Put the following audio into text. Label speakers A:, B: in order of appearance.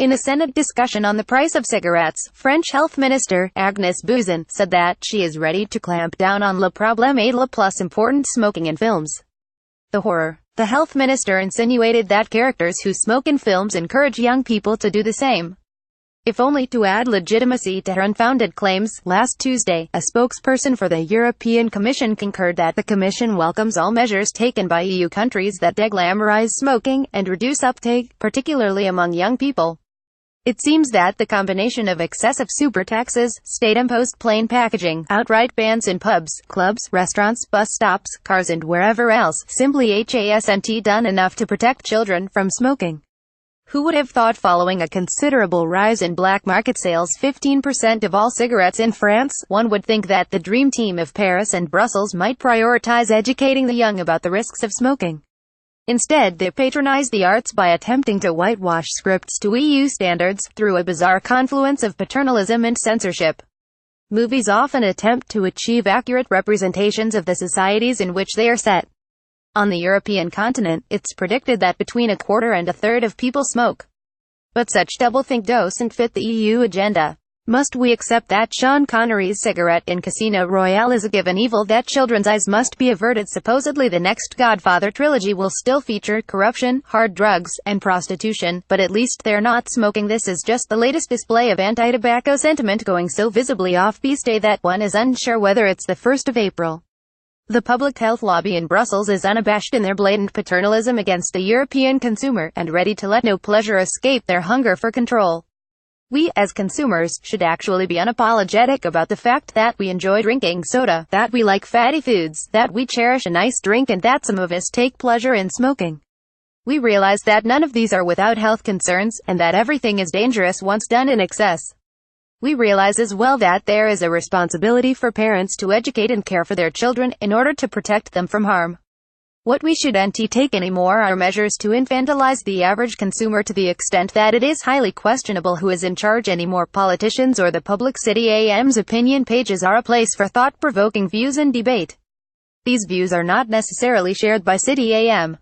A: In a Senate discussion on the price of cigarettes, French Health Minister, Agnès Buzyn, said that she is ready to clamp down on le problème plus important smoking in films. The horror. The health minister insinuated that characters who smoke in films encourage young people to do the same. If only to add legitimacy to her unfounded claims. Last Tuesday, a spokesperson for the European Commission concurred that the Commission welcomes all measures taken by EU countries that deglamorise smoking, and reduce uptake, particularly among young people. It seems that the combination of excessive super taxes, state-imposed plain packaging, outright bans in pubs, clubs, restaurants, bus stops, cars and wherever else, simply hasn't done enough to protect children from smoking. Who would have thought following a considerable rise in black market sales, 15% of all cigarettes in France, one would think that the dream team of Paris and Brussels might prioritize educating the young about the risks of smoking. Instead, they patronize the arts by attempting to whitewash scripts to EU standards, through a bizarre confluence of paternalism and censorship. Movies often attempt to achieve accurate representations of the societies in which they are set. On the European continent, it's predicted that between a quarter and a third of people smoke. But such doublethink doesn't fit the EU agenda. Must we accept that Sean Connery's cigarette in Casino Royale is a given evil, that children's eyes must be averted? Supposedly the next Godfather trilogy will still feature corruption, hard drugs, and prostitution, but at least they're not smoking. This is just the latest display of anti-tobacco sentiment, going so visibly off-piste that one is unsure whether it's the 1st of April. The public health lobby in Brussels is unabashed in their blatant paternalism against the European consumer, and ready to let no pleasure escape their hunger for control. We, as consumers, should actually be unapologetic about the fact that we enjoy drinking soda, that we like fatty foods, that we cherish a nice drink, and that some of us take pleasure in smoking. We realize that none of these are without health concerns, and that everything is dangerous once done in excess. We realize as well that there is a responsibility for parents to educate and care for their children, in order to protect them from harm. What we shouldn't take anymore are measures to infantilize the average consumer to the extent that it is highly questionable who is in charge anymore. Politicians or the public. City AM's opinion pages are a place for thought-provoking views and debate. These views are not necessarily shared by City AM.